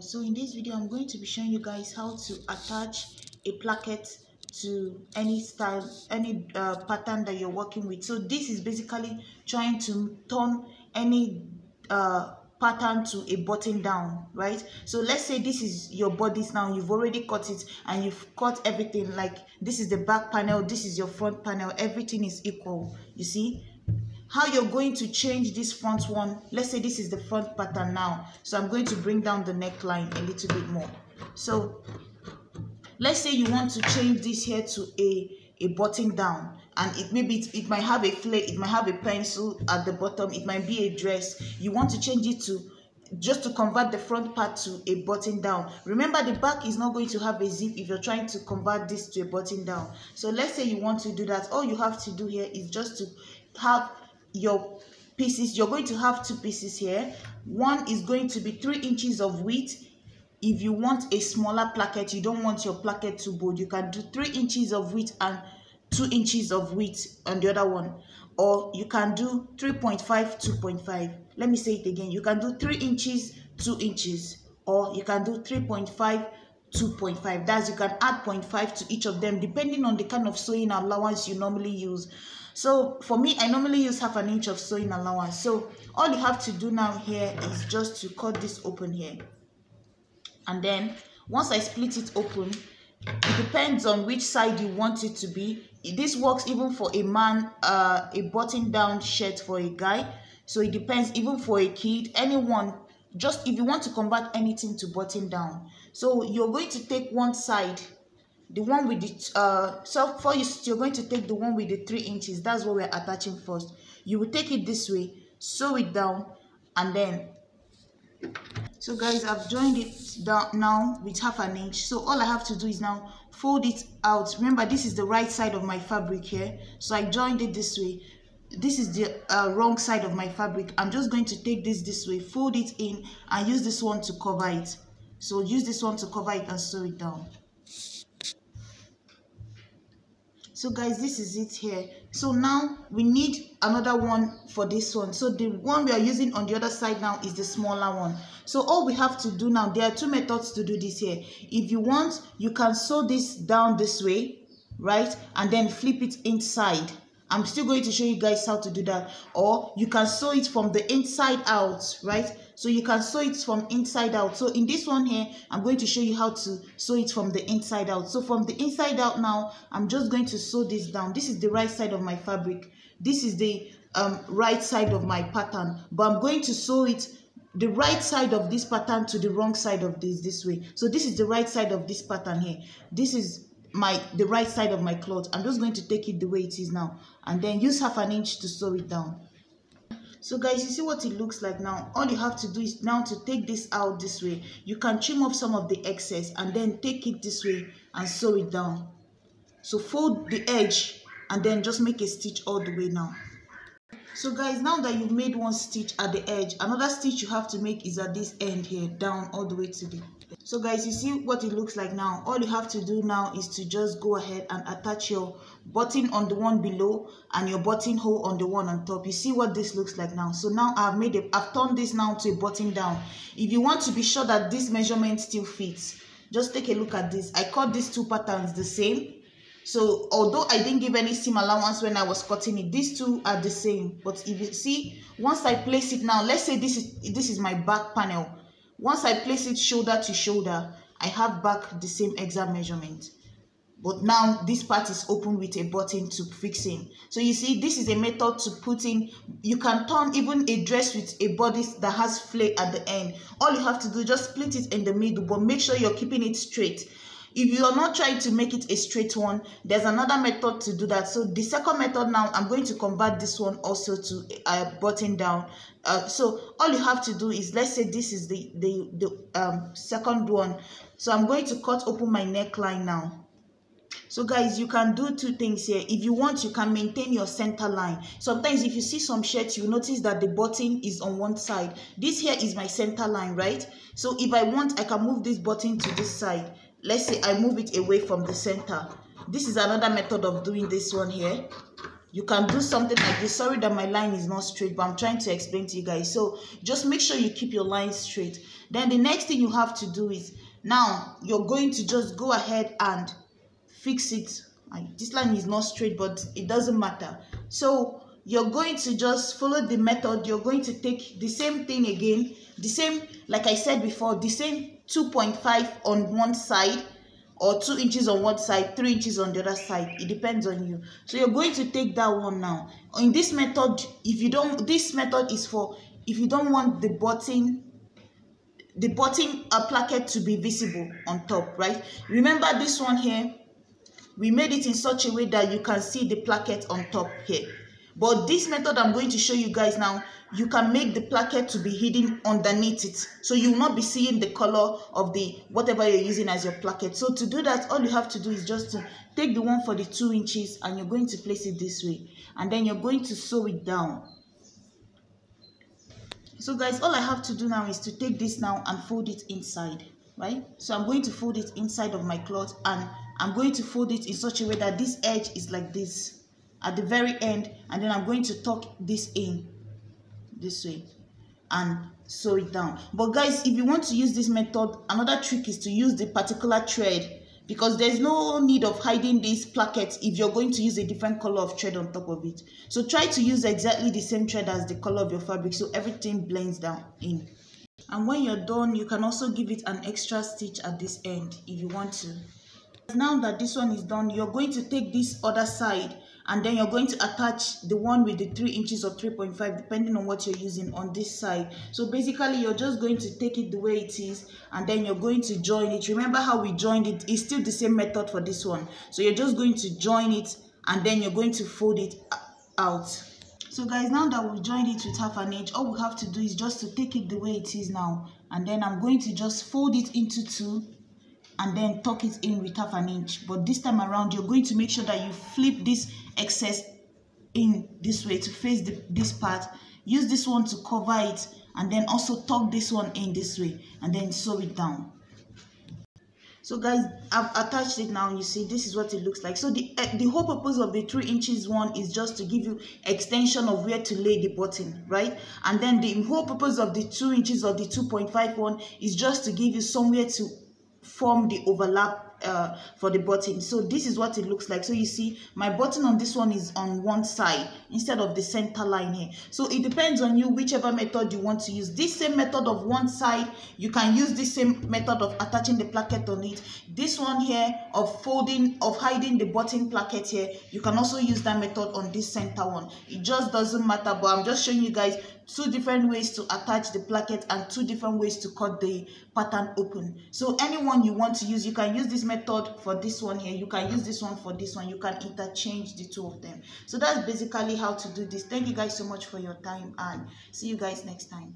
So in this video I'm going to be showing you guys how to attach a placket to any style, any pattern that you're working with. So this is basically trying to turn any pattern to a button down, right? So let's say this is your bodice now, you've already cut it and you've cut everything, like this is the back panel, this is your front panel, everything is equal. You see how you're going to change this front one. Let's say this is the front pattern now, so I'm going to bring down the neckline a little bit more. So let's say you want to change this here to a button down, and it might have a flare, it might have a pencil at the bottom, it might be a dress. You want to change it to just to convert the front part to a button down. Remember, the back is not going to have a zip if you're trying to convert this to a button down. So let's say you want to do that. All you have to do here is just to have your pieces. You're going to have two pieces here. One is going to be 3 inches of width. If you want a smaller placket, you don't want your placket too bold, you can do 3 inches of width and 2 inches of width on the other one, or you can do 3.5 2.5. Let me say it again. You can do 3 inches 2 inches, or you can do 3.5 2.5. That's, you can add 0.5 to each of them depending on the kind of sewing allowance you normally use. So for me, I normally use 1/2 inch of sewing allowance. So all you have to do now here is just to cut this open here, and then once I split it open, it depends on which side you want it to be. This works even for a man, a button down shirt for a guy. So it depends, even for a kid, anyone, just if you want to convert anything to button down. So you're going to take one side, the one with the so for you, you're going to take the one with the 3 inches. That's what we're attaching first. You will take it this way, sew it down, and then, so guys, I've joined it down now with 1/2 inch. So all I have to do is now fold it out. Remember, this is the right side of my fabric here, so I joined it this way. This is the wrong side of my fabric. I'm just going to take this way, fold it in, and use this one to cover it. So use this one to cover it and sew it down. So guys, this is it here. So now we need another one for this one. So the one we are using on the other side now is the smaller one. So all we have to do now, there are 2 methods to do this here. If you want, you can sew this down this way, right, and then flip it inside. I'm still going to show you guys how to do that. Or you can sew it from the inside out, right? So you can sew it from inside out. So in this one here, I'm going to show you how to sew it from the inside out. So from the inside out now, I'm just going to sew this down. This is the right side of my fabric. This is the right side of my pattern. But I'm going to sew it the right side of this pattern to the wrong side of this way. So this is the right side of this pattern here. This is the right side of my cloth. I'm just going to take it the way it is now, and then use 1/2 inch to sew it down. So guys, you see what it looks like now. All you have to do is now to take this out this way. You can trim off some of the excess and then take it this way and sew it down. So fold the edge and then just make a stitch all the way now. So guys, now that you've made one stitch at the edge, another stitch you have to make is at this end here, down all the way to the. So guys, you see what it looks like now. All you have to do now is to just go ahead and attach your button on the one below and your buttonhole on the one on top. You see what this looks like now. So now I've turned this now to a button down. If you want to be sure that this measurement still fits, just take a look at this. I cut these 2 patterns the same. So although I didn't give any seam allowance when I was cutting it, these 2 are the same. But if you see, once I place it now, let's say this is my back panel. Once I place it shoulder to shoulder, I have back the same exact measurement. But now this part is open with a button to fix in. So you see, this is a method to put in. You can turn even a dress with a bodice that has flare at the end. All you have to do is just split it in the middle, but make sure you're keeping it straight. If you are not trying to make it a straight one, there's another method to do that. So the second method now, I'm going to convert this one also to a button down. So all you have to do is, let's say this is the second one. So I'm going to cut open my neckline now. So guys, you can do 2 things here. If you want, you can maintain your center line. Sometimes if you see some shirts, you notice that the button is on one side. This here is my center line, right? So if I want, I can move this button to this side. Let's say I move it away from the center. This is another method of doing this one here. you can do something like this. Sorry that my line is not straight, but I'm trying to explain to you guys. So just make sure you keep your line straight. Then the next thing you have to do is, now you're going to just go ahead and fix it. This line is not straight, but it doesn't matter. So you're going to just follow the method. You're going to take the same thing again, the same, like I said before, the same 2.5 on one side, or 2 inches on one side, 3 inches on the other side. It depends on you. So you're going to take that one now. In this method, this method is for if you don't want the button placket to be visible on top, right? Remember this one here, we made it in such a way that you can see the placket on top here. But this method I'm going to show you guys now, you can make the placket to be hidden underneath it. So you will not be seeing the color of the whatever you're using as your placket. So to do that, all you have to do is just to take the one for the 2 inches and you're going to place it this way. And then you're going to sew it down. So guys, all I have to do now is to take this now and fold it inside, right? So I'm going to fold it inside of my cloth, and I'm going to fold it in such a way that this edge is like this at the very end, and then I'm going to tuck this in this way and sew it down. But guys, if you want to use this method, another trick is to use the particular thread, because there's no need of hiding these plackets if you're going to use a different color of thread on top of it. So try to use exactly the same thread as the color of your fabric, so everything blends down in. And when you're done, you can also give it an extra stitch at this end if you want to. Now that this one is done, you're going to take this other side, and then you're going to attach the one with the 3 inches or 3.5 depending on what you're using on this side. So basically you're just going to take it the way it is, and then you're going to join it. Remember how we joined it? It's still the same method for this one. So you're just going to join it, and then you're going to fold it out. So guys, now that we've joined it with 1/2 inch, all we have to do is just to take it the way it is now, and then I'm going to just fold it into 2 and then tuck it in with 1/2 inch. But this time around, you're going to make sure that you flip this excess in this way to face this part. Use this one to cover it, and then also tuck this one in this way, and then sew it down. So guys, I've attached it now. You see, this is what it looks like. So the whole purpose of the 3 inches one is just to give you extension of where to lay the button, right? And then the whole purpose of the 2 inches or the 2.5 one is just to give you somewhere to form the overlap for the button. So this is what it looks like. So you see, my button on this one is on one side instead of the center line here. So it depends on you, whichever method you want to use. This same method of one side, you can use this same method of attaching the placket on it. This one here of folding, of hiding the button placket here, you can also use that method on this center one. It just doesn't matter, but I'm just showing you guys 2 different ways to attach the placket and 2 different ways to cut the pattern open. So anyone you want to use, you can use this method for this one here, you can use this one for this one, you can interchange the 2 of them. So that's basically how to do this. Thank you guys so much for your time, and see you guys next time.